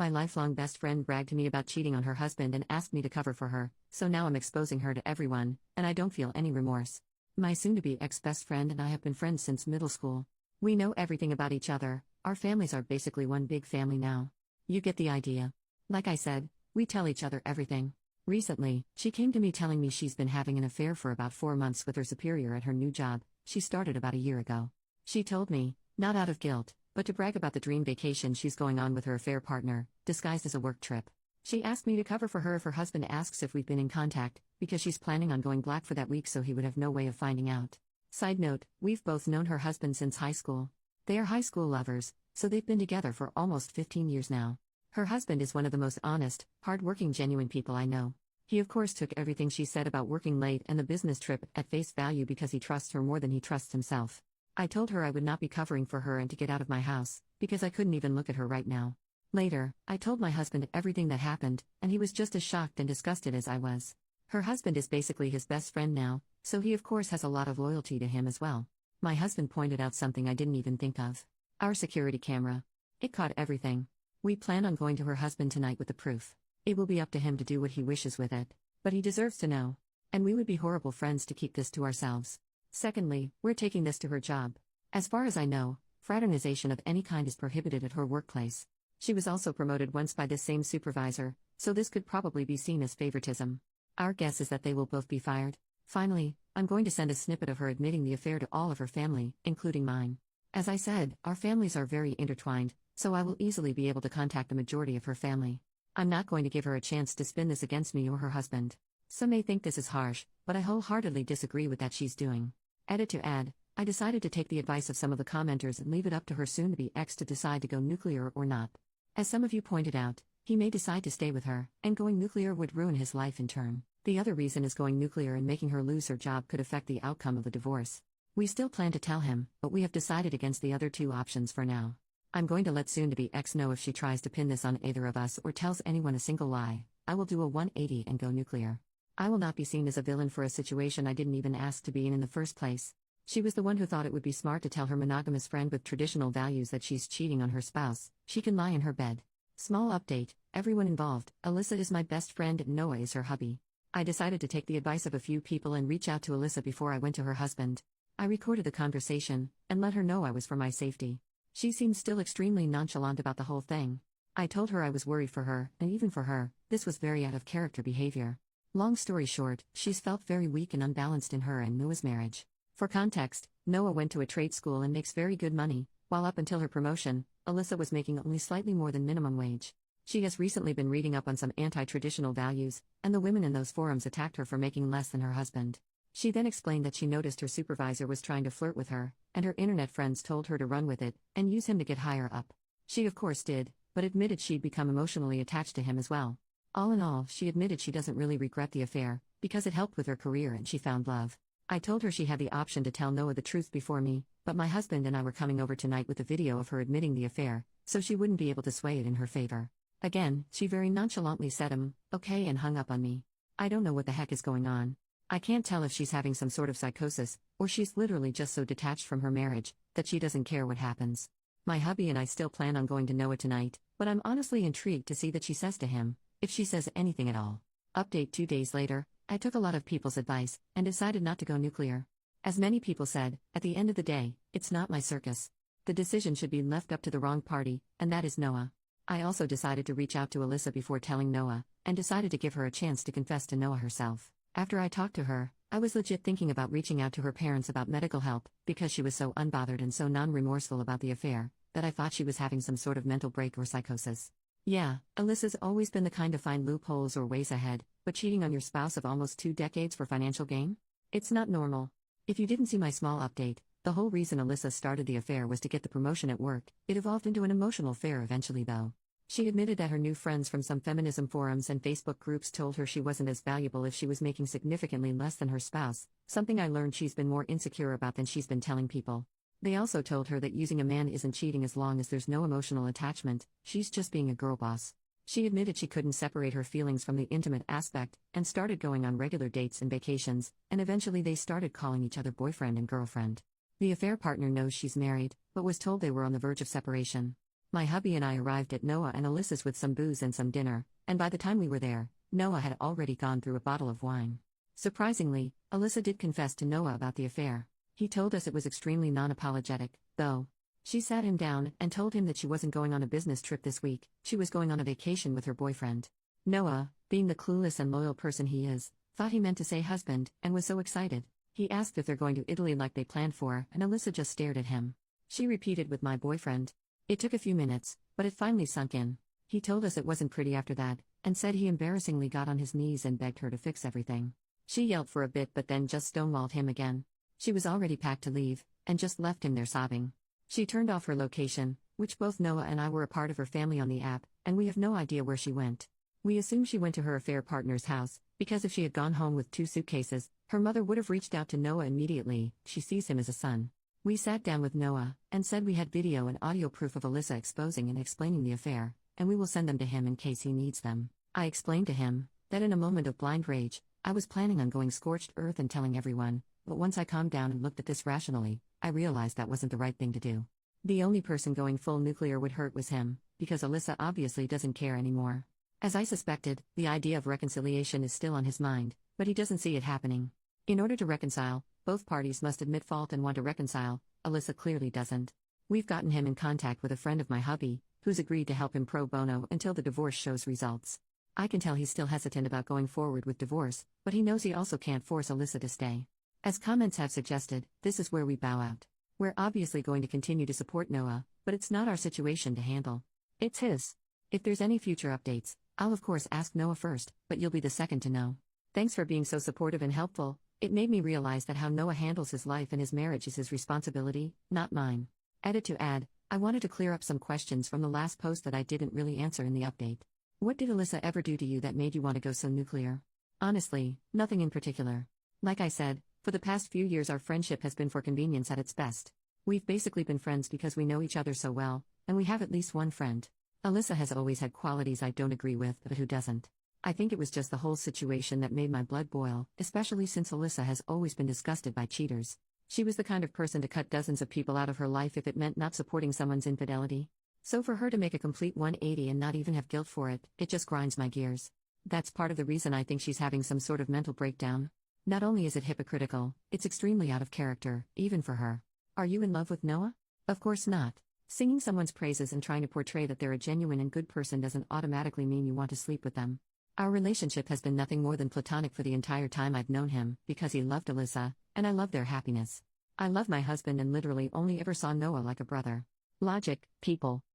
My lifelong best friend bragged to me about cheating on her husband and asked me to cover for her, so now I'm exposing her to everyone, and I don't feel any remorse. My soon-to-be ex-best friend and I have been friends since middle school. We know everything about each other, our families are basically one big family now. You get the idea. Like I said, we tell each other everything. Recently, she came to me telling me she's been having an affair for about 4 months with her superior at her new job. She started about a year ago. She told me, not out of guilt, but to brag about the dream vacation she's going on with her affair partner, disguised as a work trip. She asked me to cover for her if her husband asks if we've been in contact, because she's planning on going black for that week so he would have no way of finding out. Side note, we've both known her husband since high school. They are high school lovers, so they've been together for almost 15 years now. Her husband is one of the most honest, hard-working, genuine people I know. He of course took everything she said about working late and the business trip at face value because he trusts her more than he trusts himself. I told her I would not be covering for her and to get out of my house, because I couldn't even look at her right now. Later, I told my husband everything that happened, and he was just as shocked and disgusted as I was. Her husband is basically his best friend now, so he of course has a lot of loyalty to him as well. My husband pointed out something I didn't even think of. Our security camera. It caught everything. We plan on going to her husband tonight with the proof. It will be up to him to do what he wishes with it. But he deserves to know. And we would be horrible friends to keep this to ourselves. Secondly, we're taking this to her job. As far as I know, fraternization of any kind is prohibited at her workplace. She was also promoted once by this same supervisor, so this could probably be seen as favoritism. Our guess is that they will both be fired. Finally, I'm going to send a snippet of her admitting the affair to all of her family, including mine. As I said, our families are very intertwined, so I will easily be able to contact the majority of her family. I'm not going to give her a chance to spin this against me or her husband. Some may think this is harsh, but I wholeheartedly disagree with that she's doing. Edit to add, I decided to take the advice of some of the commenters and leave it up to her soon-to-be ex to decide to go nuclear or not. As some of you pointed out, he may decide to stay with her, and going nuclear would ruin his life in turn. The other reason is going nuclear and making her lose her job could affect the outcome of the divorce. We still plan to tell him, but we have decided against the other two options for now. I'm going to let soon-to-be ex know if she tries to pin this on either of us or tells anyone a single lie. I will do a 180 and go nuclear. I will not be seen as a villain for a situation I didn't even ask to be in the first place. She was the one who thought it would be smart to tell her monogamous friend with traditional values that she's cheating on her spouse. She can lie in her bed. Small update, everyone involved, Alyssa is my best friend and Noah is her hubby. I decided to take the advice of a few people and reach out to Alyssa before I went to her husband. I recorded the conversation, and let her know I was for my safety. She seemed still extremely nonchalant about the whole thing. I told her I was worried for her, and even for her, this was very out of character behavior. Long story short, she's felt very weak and unbalanced in her and Noah's marriage. For context, Noah went to a trade school and makes very good money, while up until her promotion, Alyssa was making only slightly more than minimum wage. She has recently been reading up on some anti-traditional values, and the women in those forums attacked her for making less than her husband. She then explained that she noticed her supervisor was trying to flirt with her, and her internet friends told her to run with it, and use him to get higher up. She of course did, but admitted she'd become emotionally attached to him as well. All in all, she admitted she doesn't really regret the affair, because it helped with her career and she found love. I told her she had the option to tell Noah the truth before me, but my husband and I were coming over tonight with a video of her admitting the affair, so she wouldn't be able to sway it in her favor. Again, she very nonchalantly said okay and hung up on me. I don't know what the heck is going on. I can't tell if she's having some sort of psychosis, or she's literally just so detached from her marriage, that she doesn't care what happens. My hubby and I still plan on going to Noah tonight, but I'm honestly intrigued to see what she says to him, if she says anything at all. Update 2 days later, I took a lot of people's advice, and decided not to go nuclear. As many people said, at the end of the day, it's not my circus. The decision should be left up to the wrong party, and that is Noah. I also decided to reach out to Alyssa before telling Noah, and decided to give her a chance to confess to Noah herself. After I talked to her, I was legit thinking about reaching out to her parents about medical help, because she was so unbothered and so non-remorseful about the affair, that I thought she was having some sort of mental break or psychosis. Yeah, Alyssa's always been the kind to find loopholes or ways ahead, but cheating on your spouse of almost 2 decades for financial gain? It's not normal. If you didn't see my small update, the whole reason Alyssa started the affair was to get the promotion at work. It evolved into an emotional affair eventually though. She admitted that her new friends from some feminism forums and Facebook groups told her she wasn't as valuable if she was making significantly less than her spouse, something I learned she's been more insecure about than she's been telling people. They also told her that using a man isn't cheating as long as there's no emotional attachment, she's just being a girl boss. She admitted she couldn't separate her feelings from the intimate aspect, and started going on regular dates and vacations, and eventually they started calling each other boyfriend and girlfriend. The affair partner knows she's married, but was told they were on the verge of separation. My hubby and I arrived at Noah and Alyssa's with some booze and some dinner, and by the time we were there, Noah had already gone through a bottle of wine. Surprisingly, Alyssa did confess to Noah about the affair. He told us it was extremely non-apologetic, though. She sat him down and told him that she wasn't going on a business trip this week, she was going on a vacation with her boyfriend. Noah, being the clueless and loyal person he is, thought he meant to say husband, and was so excited. He asked if they're going to Italy like they planned for, and Alyssa just stared at him. She repeated with my boyfriend. It took a few minutes, but it finally sunk in. He told us it wasn't pretty after that, and said he embarrassingly got on his knees and begged her to fix everything. She yelled for a bit but then just stonewalled him again. She was already packed to leave, and just left him there sobbing. She turned off her location, which both Noah and I were a part of her family on the app, and we have no idea where she went. We assume she went to her affair partner's house, because if she had gone home with 2 suitcases, her mother would have reached out to Noah immediately. She sees him as a son. We sat down with Noah, and said we had video and audio proof of Alyssa exposing and explaining the affair, and we will send them to him in case he needs them. I explained to him that in a moment of blind rage, I was planning on going scorched earth and telling everyone, but once I calmed down and looked at this rationally, I realized that wasn't the right thing to do. The only person going full nuclear would hurt was him, because Alyssa obviously doesn't care anymore. As I suspected, the idea of reconciliation is still on his mind, but he doesn't see it happening. In order to reconcile, both parties must admit fault and want to reconcile. Alyssa clearly doesn't. We've gotten him in contact with a friend of my hubby, who's agreed to help him pro bono until the divorce shows results. I can tell he's still hesitant about going forward with divorce, but he knows he also can't force Alyssa to stay. As comments have suggested, this is where we bow out. We're obviously going to continue to support Noah, but it's not our situation to handle. It's his. If there's any future updates, I'll of course ask Noah first, but you'll be the second to know. Thanks for being so supportive and helpful. It made me realize that how Noah handles his life and his marriage is his responsibility, not mine. Edit to add, I wanted to clear up some questions from the last post that I didn't really answer in the update. What did Alyssa ever do to you that made you want to go so nuclear? Honestly, nothing in particular. Like I said, for the past few years our friendship has been for convenience at its best. We've basically been friends because we know each other so well, and we have at least one friend. Alyssa has always had qualities I don't agree with, but who doesn't? I think it was just the whole situation that made my blood boil, especially since Alyssa has always been disgusted by cheaters. She was the kind of person to cut dozens of people out of her life if it meant not supporting someone's infidelity. So for her to make a complete 180 and not even have guilt for it, it just grinds my gears. That's part of the reason I think she's having some sort of mental breakdown. Not only is it hypocritical, it's extremely out of character, even for her. Are you in love with Noah? Of course not. Singing someone's praises and trying to portray that they're a genuine and good person doesn't automatically mean you want to sleep with them. Our relationship has been nothing more than platonic for the entire time I've known him, because he loved Alyssa, and I love their happiness. I love my husband and literally only ever saw Noah like a brother. Logic, people.